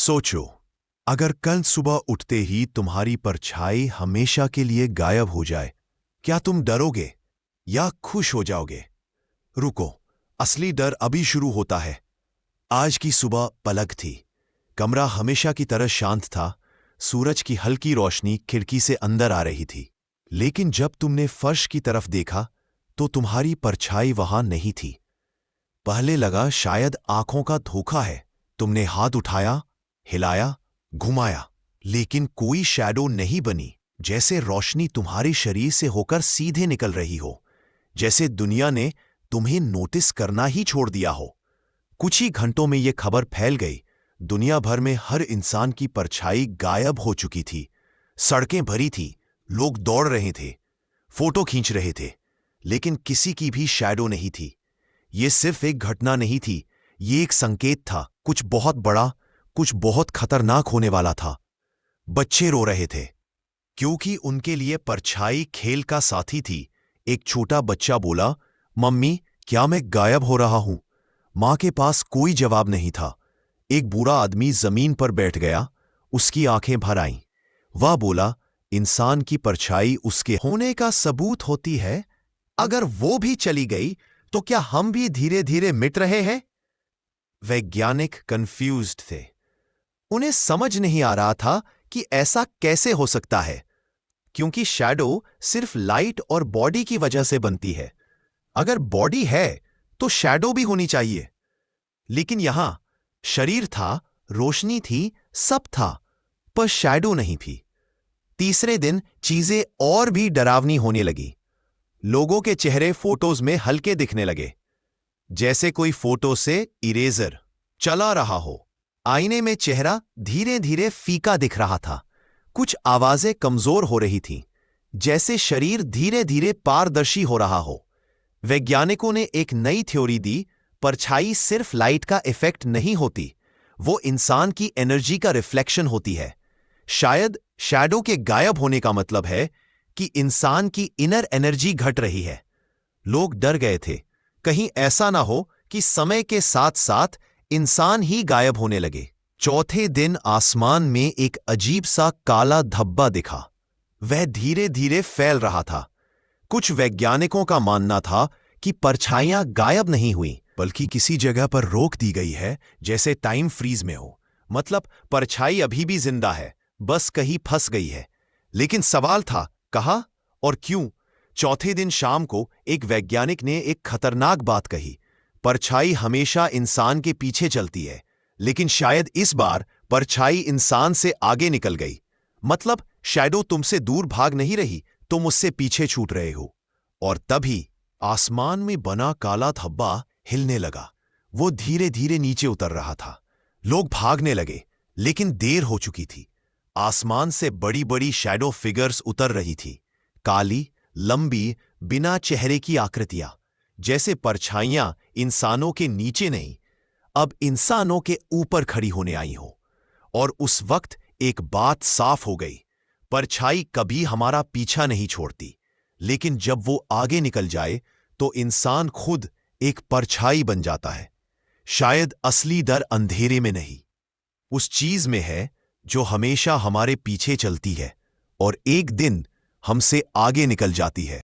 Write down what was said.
सोचो, अगर कल सुबह उठते ही तुम्हारी परछाई हमेशा के लिए गायब हो जाए, क्या तुम डरोगे या खुश हो जाओगे? रुको, असली डर अभी शुरू होता है। आज की सुबह अलग थी। कमरा हमेशा की तरह शांत था। सूरज की हल्की रोशनी खिड़की से अंदर आ रही थी। लेकिन जब तुमने फर्श की तरफ देखा तो तुम्हारी परछाई वहां नहीं थी। पहले लगा शायद आंखों का धोखा है। तुमने हाथ उठाया, हिलाया, घुमाया, लेकिन कोई शैडो नहीं बनी। जैसे रोशनी तुम्हारे शरीर से होकर सीधे निकल रही हो, जैसे दुनिया ने तुम्हें नोटिस करना ही छोड़ दिया हो। कुछ ही घंटों में यह खबर फैल गई। दुनिया भर में हर इंसान की परछाई गायब हो चुकी थी। सड़कें भरी थी, लोग दौड़ रहे थे, फोटो खींच रहे थे, लेकिन किसी की भी शैडो नहीं थी। यह सिर्फ एक घटना नहीं थी, ये एक संकेत था। कुछ बहुत बड़ा, कुछ बहुत खतरनाक होने वाला था। बच्चे रो रहे थे क्योंकि उनके लिए परछाई खेल का साथी थी। एक छोटा बच्चा बोला, मम्मी, क्या मैं गायब हो रहा हूं? मां के पास कोई जवाब नहीं था। एक बूढ़ा आदमी जमीन पर बैठ गया, उसकी आंखें भर आईं। वह बोला, इंसान की परछाई उसके होने का सबूत होती है। अगर वो भी चली गई तो क्या हम भी धीरे धीरे मिट रहे हैं? वैज्ञानिक कंफ्यूज्ड थे। उन्हें समझ नहीं आ रहा था कि ऐसा कैसे हो सकता है, क्योंकि शैडो सिर्फ लाइट और बॉडी की वजह से बनती है। अगर बॉडी है तो शैडो भी होनी चाहिए। लेकिन यहां शरीर था, रोशनी थी, सब था, पर शैडो नहीं थी। तीसरे दिन चीजें और भी डरावनी होने लगी। लोगों के चेहरे फोटोज में हल्के दिखने लगे, जैसे कोई फोटो से इरेजर चला रहा हो। आईने में चेहरा धीरे धीरे फीका दिख रहा था। कुछ आवाजें कमजोर हो रही थीं, जैसे शरीर धीरे धीरे पारदर्शी हो रहा हो। वैज्ञानिकों ने एक नई थ्योरी दी, परछाई सिर्फ लाइट का इफेक्ट नहीं होती, वो इंसान की एनर्जी का रिफ्लेक्शन होती है। शायद शैडो के गायब होने का मतलब है कि इंसान की इनर एनर्जी घट रही है। लोग डर गए थे, कहीं ऐसा ना हो कि समय के साथ साथ इंसान ही गायब होने लगे। चौथे दिन आसमान में एक अजीब सा काला धब्बा दिखा। वह धीरे धीरे फैल रहा था। कुछ वैज्ञानिकों का मानना था कि परछाइयां गायब नहीं हुई, बल्कि किसी जगह पर रोक दी गई है, जैसे टाइम फ्रीज में हो। मतलब परछाई अभी भी जिंदा है, बस कहीं फंस गई है। लेकिन सवाल था, कहाँ और क्यों? चौथे दिन शाम को एक वैज्ञानिक ने एक खतरनाक बात कही। परछाई हमेशा इंसान के पीछे चलती है, लेकिन शायद इस बार परछाई इंसान से आगे निकल गई। मतलब शैडो तुमसे दूर भाग नहीं रही, तुम उससे पीछे छूट रहे हो। और तभी आसमान में बना काला धब्बा हिलने लगा। वो धीरे धीरे नीचे उतर रहा था। लोग भागने लगे, लेकिन देर हो चुकी थी। आसमान से बड़ी बड़ी शैडो फिगर्स उतर रही थी, काली, लंबी, बिना चेहरे की आकृतियां, जैसे परछाइयां इंसानों के नीचे नहीं, अब इंसानों के ऊपर खड़ी होने आई हो। और उस वक्त एक बात साफ हो गई, परछाई कभी हमारा पीछा नहीं छोड़ती, लेकिन जब वो आगे निकल जाए तो इंसान खुद एक परछाई बन जाता है। शायद असली डर अंधेरे में नहीं, उस चीज में है जो हमेशा हमारे पीछे चलती है और एक दिन हमसे आगे निकल जाती है।